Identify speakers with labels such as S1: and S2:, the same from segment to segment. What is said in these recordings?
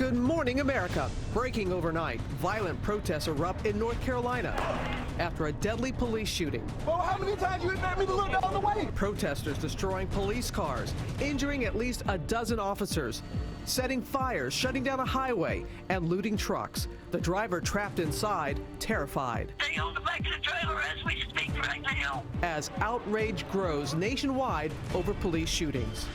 S1: Good morning, America. Breaking overnight, violent protests erupt in North Carolina after a deadly police shooting.
S2: Well, how many times you expect me to look down the way?
S1: Protesters destroying police cars, injuring at least a dozen officers, setting fires, shutting down a highway, and looting trucks. The driver trapped inside, terrified.
S3: Stay on the back of the trailer as we speak right now.
S1: As outrage grows nationwide over police shootings.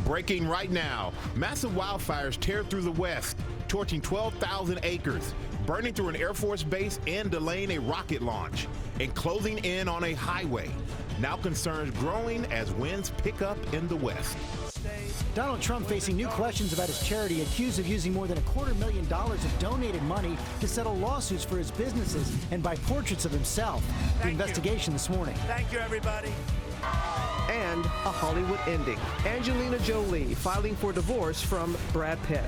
S4: Breaking right now, massive wildfires tear through the West, torching 12,000 acres, burning through an Air Force base and delaying a rocket launch, and closing in on a highway. Now concerns growing as winds pick up in the West.
S5: Donald Trump facing new questions about his charity, accused of using more than $250,000 of donated money to settle lawsuits for his businesses and buy portraits of himself. The investigation this morning.
S6: Thank you, everybody.
S1: And a Hollywood ending. Angelina Jolie filing for divorce from Brad Pitt.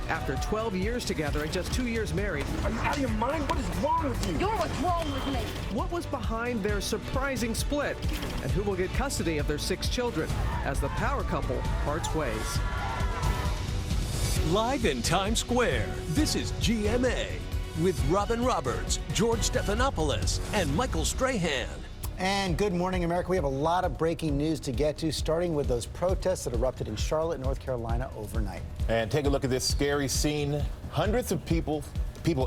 S1: After 12 years together and just 2 years married.
S2: Are you out of your mind? What is wrong with you?
S7: You're what's wrong with me.
S1: What was behind their surprising split? And who will get custody of their 6 children as the power couple parts ways?
S8: Live in Times Square, this is GMA with Robin Roberts, George Stephanopoulos, and Michael Strahan.
S5: And good morning, America. We have a lot of breaking news to get to, starting with those protests that erupted in Charlotte, North Carolina overnight.
S4: And take a look at this scary scene. Hundreds of people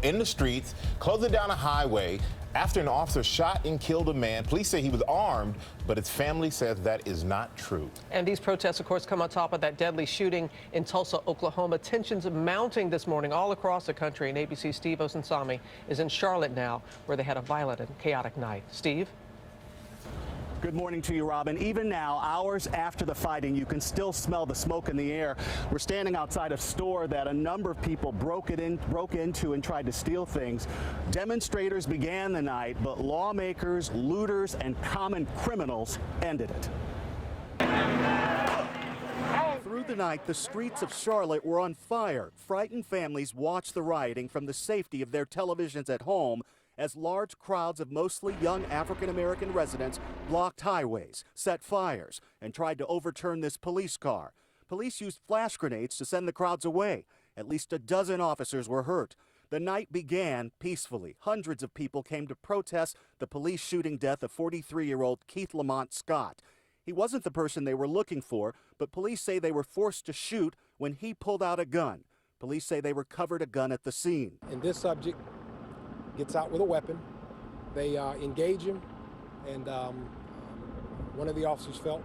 S4: in the streets, closing down a highway after an officer shot and killed a man. Police say he was armed, but his family says that is not true.
S1: And these protests, of course, come on top of that deadly shooting in Tulsa, Oklahoma. Tensions mounting this morning all across the country. And ABC's Steve Osunsami is in Charlotte now, where they had a violent and chaotic night. Steve?
S6: Good morning to you, Robin. Even now, hours after the fighting, you can still smell the smoke in the air. We're standing outside a store that a number of people broke into and tried to steal things. Demonstrators began the night, but lawmakers, looters, and common criminals ended it. Through the night, the streets of Charlotte were on fire. Frightened families watched the rioting from the safety of their televisions at home as large crowds of mostly young African-American residents blocked highways, set fires, and tried to overturn this police car. Police used flash grenades to send the crowds away. At least a dozen officers were hurt. The night began peacefully. Hundreds of people came to protest the police shooting death of 43-year-old Keith Lamont Scott. He wasn't the person they were looking for, but police say they were forced to shoot when he pulled out a gun. Police say they recovered a gun at the scene.
S9: And this subject gets out with a weapon. They engage him, and one of the officers felt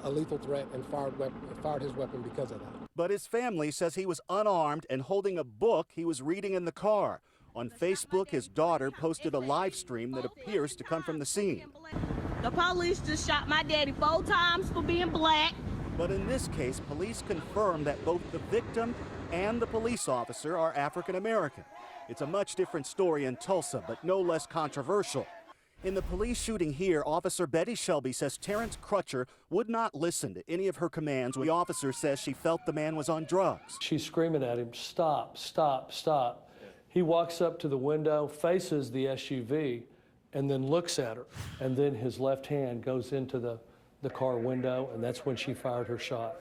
S9: a lethal threat and fired his weapon because of that.
S6: But his family says he was unarmed and holding a book he was reading in the car. On Facebook, his daughter posted a live stream that appears to come from the scene.
S7: The police just shot my daddy 4 times for being black.
S6: But in this case, police confirm that both the victim and the police officer are African American. It's a much different story in Tulsa, but no less controversial. In the police shooting here, Officer Betty Shelby says Terrence Crutcher would not listen to any of her commands when the officer says she felt the man was on drugs.
S10: She's screaming at him, stop, stop, stop. He walks up to the window, faces the SUV, and then looks at her. And then his left hand goes into the car window, and that's when she fired her shot.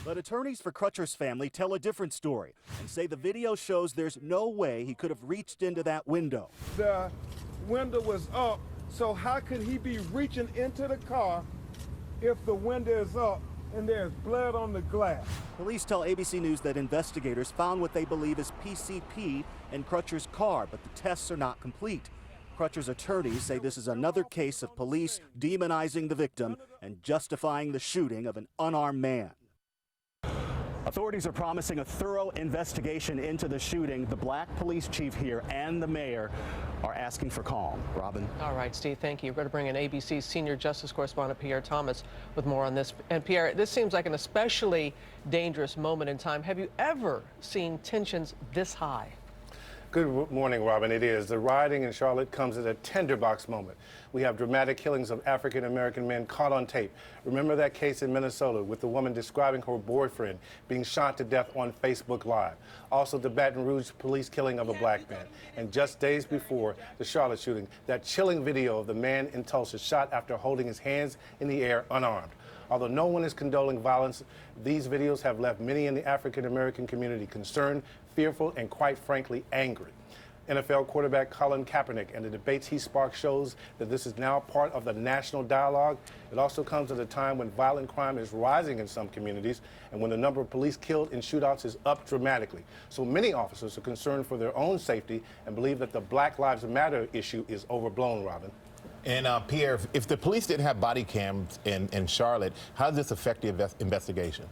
S6: But attorneys for Crutcher's family tell a different story and say the video shows there's no way he could have reached into that window.
S2: The window was up, so how could he be reaching into the car if the window is up and there's blood on the glass?
S6: Police tell ABC News that investigators found what they believe is PCP in Crutcher's car, but the tests are not complete. Crutcher's attorneys say this is another case of police demonizing the victim and justifying the shooting of an unarmed man. Authorities are promising a thorough investigation into the shooting. The black police chief here and the mayor are asking for calm. Robin?
S1: All right, Steve, thank you. We're going to bring in ABC's senior justice correspondent Pierre Thomas with more on this. And Pierre, this seems like an especially dangerous moment in time. Have you ever seen tensions this high?
S11: Good morning, Robin. It is. The rioting in Charlotte comes at a tinderbox moment. We have dramatic killings of African-American men caught on tape. Remember that case in Minnesota with the woman describing her boyfriend being shot to death on Facebook Live. Also, the Baton Rouge police killing of a black man. And just days before the Charlotte shooting, that chilling video of the man in Tulsa shot after holding his hands in the air unarmed. Although no one is condoning violence, these videos have left many in the African American community concerned, fearful, and quite frankly, angry. NFL quarterback Colin Kaepernick and the debates he sparked shows that this is now part of the national dialogue. It also comes at a time when violent crime is rising in some communities and when the number of police killed in shootouts is up dramatically. So many officers are concerned for their own safety and believe that the Black Lives Matter issue is overblown, Robin.
S4: And Pierre, if the police didn't have body cams in Charlotte, how does this affect the investigation?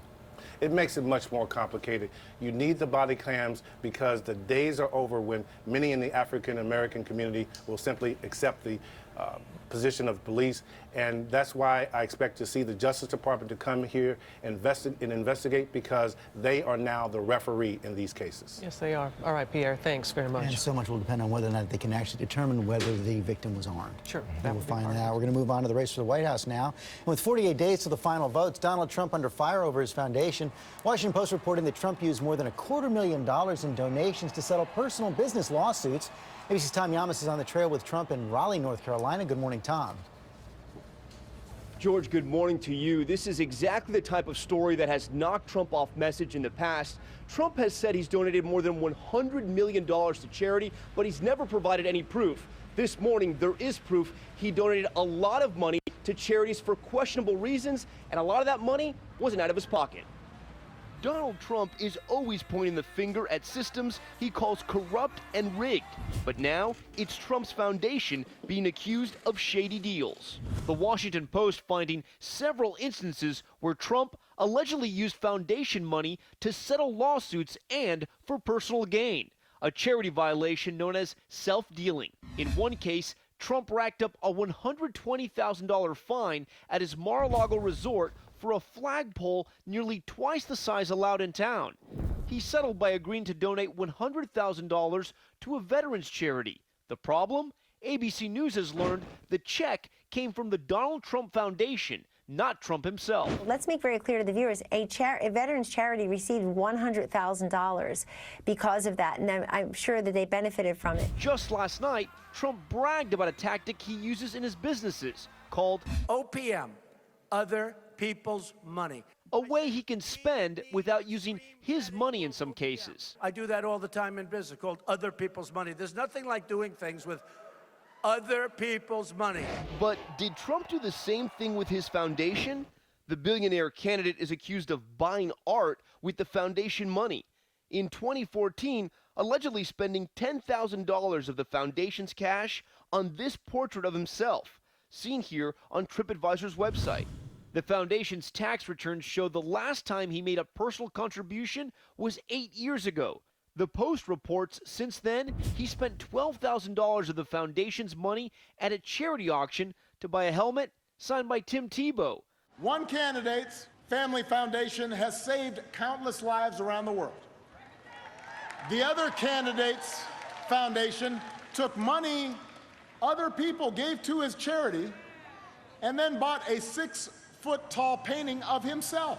S11: It makes it much more complicated. You need the body cams because the days are over when many in the African American community will simply accept the position of police, and that's why I expect to see the Justice Department to come here and investigate, because they are now the referee in these cases.
S1: Yes, they are. All right, Pierre, thanks very much.
S5: And so much will depend on whether or not they can actually determine whether the victim was armed.
S1: Sure.
S5: We'll find that out. We're going to move on to the race for the White House now. And with 48 days to the final votes, Donald Trump under fire over his foundation. Washington Post reporting that Trump used more than $250,000 in donations to settle personal business lawsuits. ABC's Tom Yamas is on the trail with Trump in Raleigh, North Carolina. Good morning, Tom.
S12: George, good morning to you. This is exactly the type of story that has knocked Trump off message in the past. Trump has said he's donated more than $100 million to charity, but he's never provided any proof. This morning, there is proof he donated a lot of money to charities for questionable reasons, and a lot of that money wasn't out of his pocket. Donald Trump is always pointing the finger at systems he calls corrupt and rigged. But now, it's Trump's foundation being accused of shady deals. The Washington Post finding several instances where Trump allegedly used foundation money to settle lawsuits and for personal gain, a charity violation known as self-dealing. In one case, Trump racked up a $120,000 fine at his Mar-a-Lago resort for a flagpole nearly twice the size allowed in town. He settled by agreeing to donate $100,000 to a veterans charity. The problem? ABC News has learned the check came from the Donald Trump Foundation, not Trump himself.
S13: Let's make very clear to the viewers, a veterans charity received $100,000 because of that, and I'm sure that they benefited from it.
S12: Just last night, Trump bragged about a tactic he uses in his businesses called
S14: OPM, Other People's Money.
S12: A way he can spend without using his money in some cases.
S14: I do that all the time in business, called other people's money. There's nothing like doing things with other people's money.
S12: But did Trump do the same thing with his foundation? The billionaire candidate is accused of buying art with the foundation money. In 2014, allegedly spending $10,000 of the foundation's cash on this portrait of himself, seen here on TripAdvisor's website. The foundation's tax returns show the last time he made a personal contribution was 8 years ago. The Post reports since then, he spent $12,000 of the foundation's money at a charity auction to buy a helmet signed by Tim Tebow.
S15: One candidate's family foundation has saved countless lives around the world. The other candidate's foundation took money other people gave to his charity and then bought a 6-foot-tall painting of himself.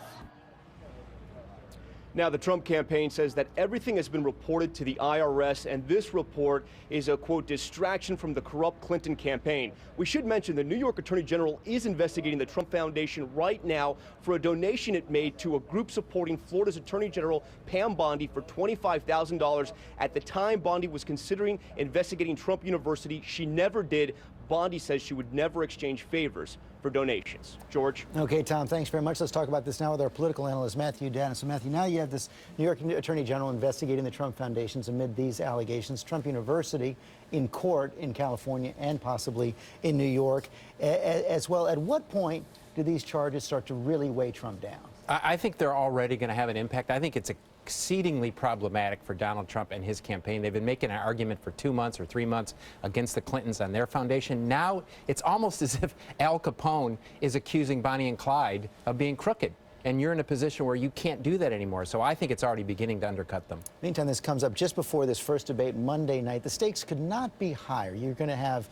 S12: Now, the Trump campaign says that everything has been reported to the IRS, and this report is a, quote, distraction from the corrupt Clinton campaign. We should mention the New York Attorney General is investigating the Trump Foundation right now for a donation it made to a group supporting Florida's Attorney General Pam Bondi for $25,000. At the time Bondi was considering investigating Trump University, she never did. Bondi says she would never exchange favors for donations. George?
S5: Okay, Tom, thanks very much. Let's talk about this now with our political analyst, Matthew Dennis. So, Matthew, now you have this New York Attorney General investigating the Trump Foundations amid these allegations. Trump University in court in California and possibly in New York as well. At what point do these charges start to really weigh Trump down?
S16: I think they're already going to have an impact. I think it's exceedingly problematic for Donald Trump and his campaign. They've been making an argument for 2 months or 3 months against the Clintons on their foundation. Now it's almost as if Al Capone is accusing Bonnie and Clyde of being crooked. And you're in a position where you can't do that anymore. So I think it's already beginning to undercut them.
S5: Meantime, this comes up just before this first debate Monday night. The stakes could not be higher. You're going to have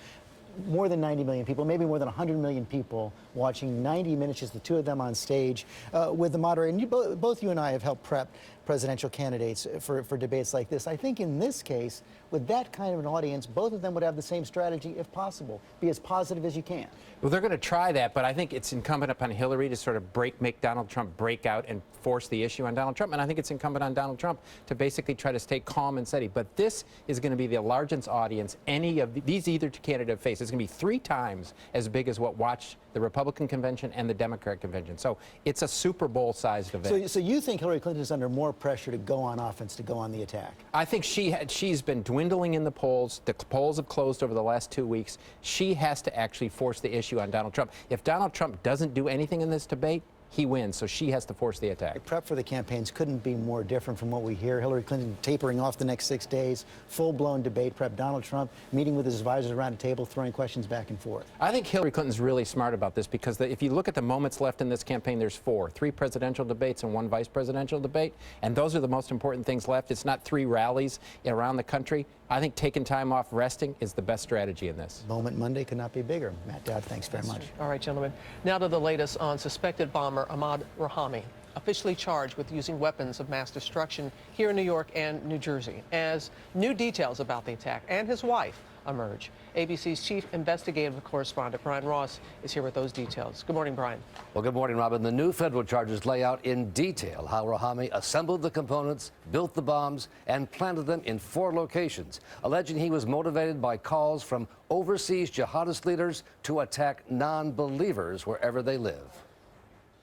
S5: more than 90 million people, maybe more than 100 million people watching 90 minutes, just the two of them on stage with the moderator. And both you and I have helped prep presidential candidates for debates like this. I think in this case, with that kind of an audience, both of them would have the same strategy if possible. Be as positive as you can.
S16: Well, they're going to try that, but I think it's incumbent upon Hillary to sort of make Donald Trump break out and force the issue on Donald Trump. And I think it's incumbent on Donald Trump to basically try to stay calm and steady. But this is going to be the largest audience any of these either candidate face. It's going to be 3 times as big as what watched the Republican convention and the Democrat convention. So it's a Super Bowl-sized event.
S5: So you think Hillary Clinton is under more pressure to go on offense, to go on the attack?
S16: I think she's been dwindling in the polls. The polls have closed over the last 2 weeks. She has to actually force the issue on Donald Trump. If Donald Trump doesn't do anything in this debate, he wins, so she has to force the attack.
S5: The prep for the campaigns couldn't be more different from what we hear. Hillary Clinton tapering off the next 6 days, full-blown debate prep. Donald Trump meeting with his advisors around a table, throwing questions back and forth.
S16: I think Hillary Clinton's really smart about this because if you look at the moments left in this campaign, there's 4. 3 presidential debates and 1 vice presidential debate, and those are the most important things left. It's not 3 rallies around the country. I think taking time off resting is the best strategy in this.
S5: Moment Monday could not be bigger. Matt Dowd, thanks very much.
S1: All right, gentlemen. Now to the latest on suspected bomber Ahmaud Rahami, officially charged with using weapons of mass destruction here in New York and New Jersey, as new details about the attack and his wife emerge. ABC's chief investigative correspondent Brian Ross is here with those details. Good morning, Brian.
S17: Well, good morning, Robin. The new federal charges lay out in detail how Rahami assembled the components, built the bombs, and planted them in 4 locations, alleging he was motivated by calls from overseas jihadist leaders to attack non-believers wherever they live.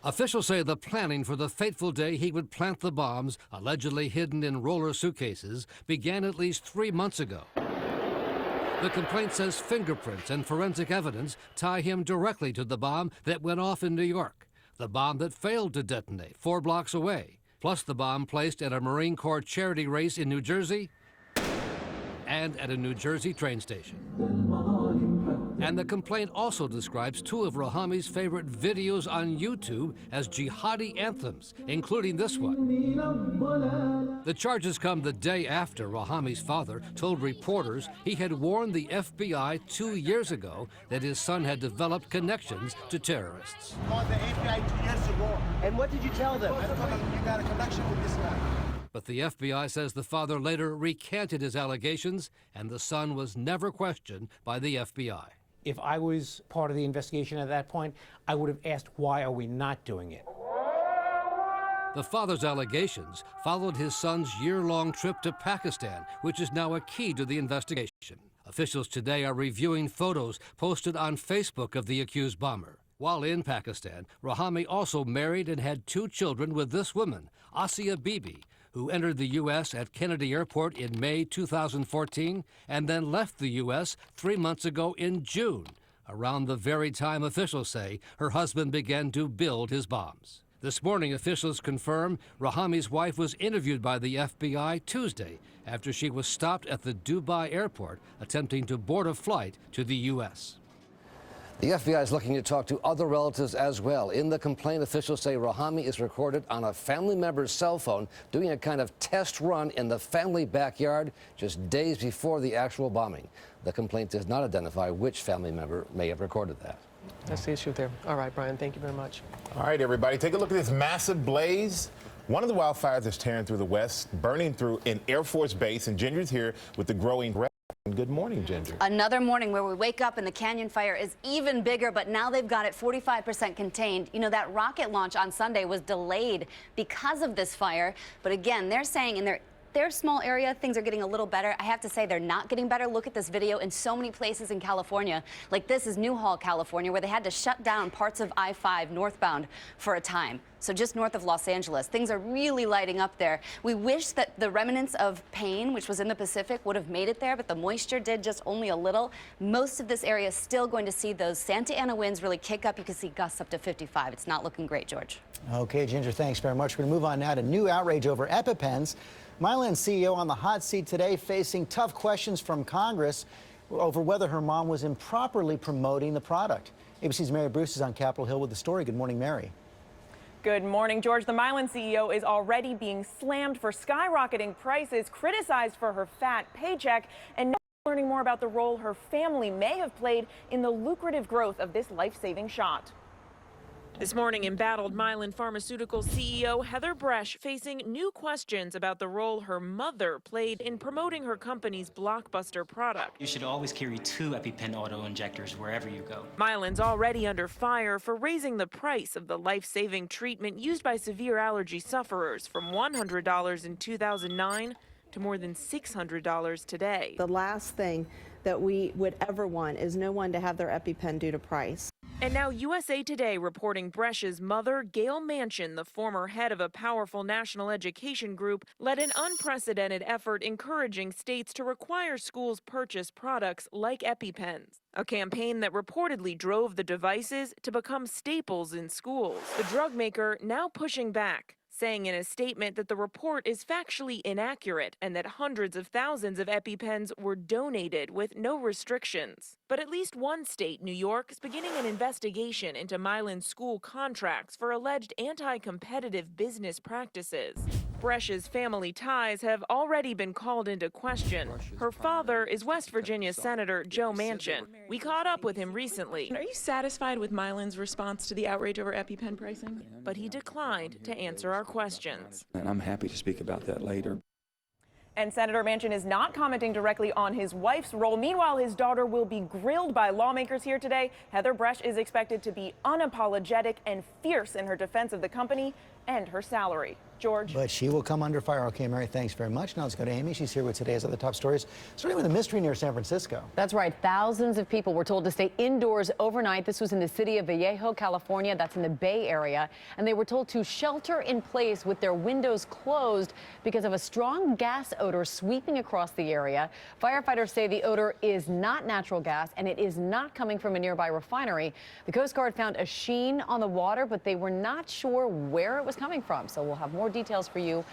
S18: Officials say the planning for the fateful day he would plant the bombs, allegedly hidden in roller suitcases, began at least 3 months ago. The complaint says fingerprints and forensic evidence tie him directly to the bomb that went off in New York, the bomb that failed to detonate 4 blocks away, plus the bomb placed at a Marine Corps charity race in New Jersey and at a New Jersey train station. And the complaint also describes 2 of Rahami's favorite videos on YouTube as jihadi anthems, including this one. The charges come the day after Rahami's father told reporters he had warned the FBI 2 years ago that his son had developed connections to terrorists.
S19: Called the FBI 2 years ago.
S17: And what did you tell them?
S19: I told them you got a connection with this guy.
S18: But the FBI says the father later recanted his allegations and the son was never questioned by the FBI.
S20: If I was part of the investigation at that point, I would have asked, why are we not doing it?
S18: The father's allegations followed his son's year-long trip to Pakistan, which is now a key to the investigation. Officials today are reviewing photos posted on Facebook of the accused bomber. While in Pakistan, Rahami also married and had 2 children with this woman, Asia Bibi, who entered the U.S. at Kennedy Airport in May 2014 and then left the U.S. 3 months ago in June, around the very time officials say her husband began to build his bombs. This morning, officials confirm Rahami's wife was interviewed by the FBI Tuesday after she was stopped at the Dubai airport attempting to board a flight to the U.S.
S17: The FBI is looking to talk to other relatives as well. In the complaint, officials say Rahami is recorded on a family member's cell phone doing a kind of test run in the family backyard just days before the actual bombing. The complaint does not identify which family member may have recorded that.
S1: That's the issue there. All right, Brian, thank you very much.
S4: All right, everybody, take a look at this massive blaze. One of the wildfires is tearing through the west, burning through an Air Force base, and Ginger's here with the growing red. Good morning, Ginger.
S21: Another morning where we wake up and the canyon fire is even bigger, but now they've got it 45% contained. You know, that rocket launch on Sunday was delayed because of this fire. But again, they're saying in their small area, things are getting a little better. I have to say they're not getting better. Look at this video in so many places in California. Like this is Newhall, California, where they had to shut down parts of I-5 northbound for a time. So just north of Los Angeles, things are really lighting up there. We wish that the remnants of pain, which was in the Pacific, would have made it there, but the moisture did just only a little. Most of this area is still going to see those Santa Ana winds really kick up. You can see gusts up to 55. It's not looking great, George.
S5: Okay, Ginger, thanks very much. We're going to move on now to new outrage over EpiPens. Mylan CEO on the hot seat today, facing tough questions from Congress over whether her mom was improperly promoting the product. ABC's Mary Bruce is on Capitol Hill with the story. Good morning, Mary.
S22: Good morning, George. The Mylan CEO is already being slammed for skyrocketing prices, criticized for her fat paycheck, and now learning more about the role her family may have played in the lucrative growth of this life-saving shot. This morning, embattled Mylan Pharmaceuticals CEO Heather Bresch facing new questions about the role her mother played in promoting her company's blockbuster product.
S3: You should always carry 2 EpiPen auto-injectors wherever you go.
S22: Mylan's already under fire for raising the price of the life-saving treatment used by severe allergy sufferers from $100 in 2009 to more than $600 today.
S8: The last thing that we would ever want is no one to have their EpiPen due to price.
S22: And now USA Today reporting Bresch's mother, Gail Manchin, the former head of a powerful national education group, led an unprecedented effort encouraging states to require schools purchase products like EpiPens, a campaign that reportedly drove the devices to become staples in schools. The drug maker now pushing back, saying in a statement that the report is factually inaccurate and that hundreds of thousands of EpiPens were donated with no restrictions. But at least one state, New York, is beginning an investigation into Mylan's school contracts for alleged anti-competitive business practices. Bresch's family ties have already been called into question. Her father is West Virginia Senator Joe Manchin. We caught up with him recently.
S23: Are you satisfied with Mylan's response to the outrage over EpiPen pricing?
S22: But he declined to answer our questions.
S24: And I'm happy to speak about that later.
S22: And Senator Manchin is not commenting directly on his wife's role. Meanwhile, his daughter will be grilled by lawmakers here today. Heather Bresch is expected to be unapologetic and fierce in her defense of the company and her salary. George.
S5: But she will come under fire. Okay, Mary, thanks very much. Now let's go to Amy. She's here with today's other top stories, starting with a mystery near San Francisco.
S25: That's right. Thousands of people were told to stay indoors overnight. This was in the city of Vallejo, California. That's in the Bay Area. And they were told to shelter in place with their windows closed because of a strong gas odor sweeping across the area. Firefighters say the odor is not natural gas and it is not coming from a nearby refinery. The Coast Guard found a sheen on the water, but they were not sure where it was coming from. So we'll have more details for you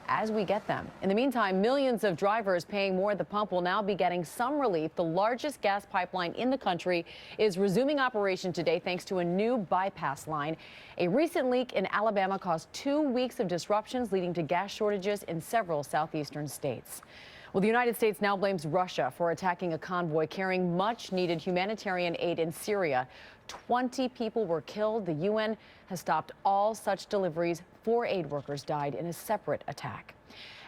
S25: as we get them. In the meantime, millions of drivers paying more at the pump will now be getting some relief. The largest gas pipeline in the country is resuming operation today thanks to a new bypass line. A recent leak in Alabama caused 2 weeks of disruptions, leading to gas shortages in several southeastern states. Well, the United States now blames Russia for attacking a convoy carrying much needed humanitarian aid in Syria. 20 people were killed. The UN has stopped all such deliveries. 4 aid workers died in a separate attack.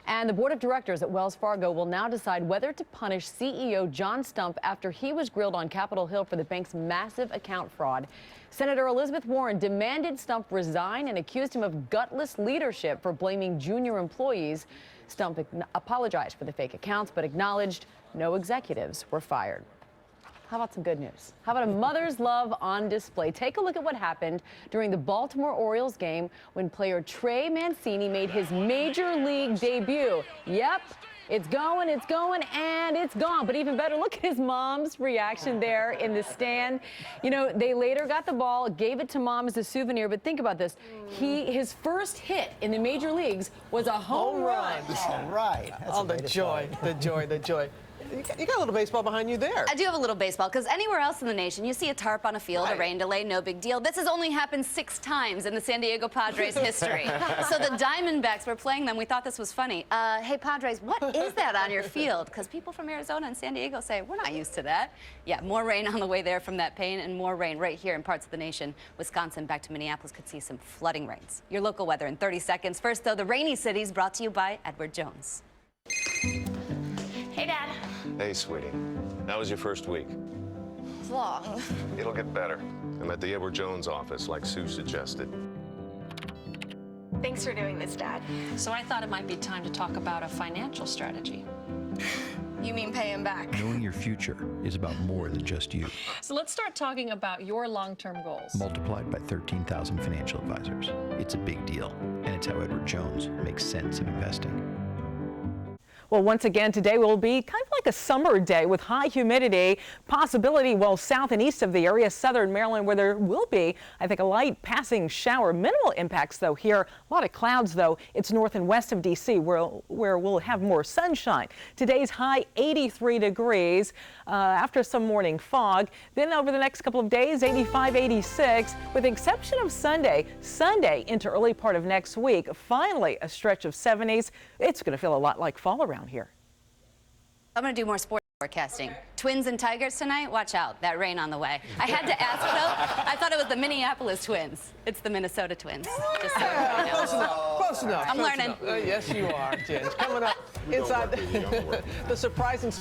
S25: And the board of directors at Wells Fargo will now decide whether to punish CEO John Stump after he was grilled on Capitol Hill for the bank's massive account fraud. Senator Elizabeth Warren demanded Stump resign and accused him of gutless leadership for blaming junior employees. Stump apologized for the fake accounts, but acknowledged no executives were fired. How about some good news? How about a mother's love on display? Take a look at what happened during the Baltimore Orioles game when player Trey Mancini made his major league debut. Yep, it's going, and it's gone. But even better, look at his mom's reaction there in the stand. You know, they later got the ball, gave it to mom as a souvenir. But think about this. His first hit in the major leagues was a home run.
S5: All right.
S1: Oh, the joy, the joy, the joy. You got a little baseball behind you there.
S21: I do have a little baseball, because anywhere else in the nation, you see a tarp on a field, a rain delay, no big deal. This has only happened 6 times in the San Diego Padres history. So the Diamondbacks were playing them. We thought this was funny. Hey, Padres, what is that on your field? Because people from Arizona and San Diego say, we're not used to that. Yeah, more rain on the way there from that pain, and more rain right here in parts of the nation. Wisconsin back to Minneapolis could see some flooding rains. Your local weather in 30 seconds. First, though, the rainy cities brought to you by Edward Jones.
S26: Hey, Dad.
S27: Hey, sweetie. How was your first week?
S26: It's long.
S27: It'll get better. I'm at the Edward Jones office, like Sue suggested.
S26: Thanks for doing this, Dad.
S28: So I thought it might be time to talk about a financial strategy.
S26: You mean pay him back?
S29: Knowing your future is about more than just you.
S28: So let's start talking about your long-term goals.
S29: Multiplied by 13,000 financial advisors. It's a big deal, and it's how Edward Jones makes sense of investing.
S22: Well, once again, today will be kind of like a summer day with high humidity possibility, well, south and east of the area, southern Maryland, where there will be, I think, a light passing shower. Minimal impacts, though, here. A lot of clouds, though. It's north and west of D.C., where we'll have more sunshine. Today's high 83 degrees after some morning fog. Then over the next couple of days, 85, 86, with the exception of Sunday. Sunday into early part of next week, finally a stretch of 70s. It's going to feel a lot like fall around here.
S21: I'm going to do more sports. Forecasting. Twins and Tigers tonight? Watch out. That rain on the way. I had to ask, though. I thought it was the Minneapolis Twins. It's the Minnesota Twins. Just so you know.
S1: Close enough. Close enough.
S21: I'm
S1: Close
S21: learning.
S1: enough. Yes, you are, Jen. Coming up inside the surprising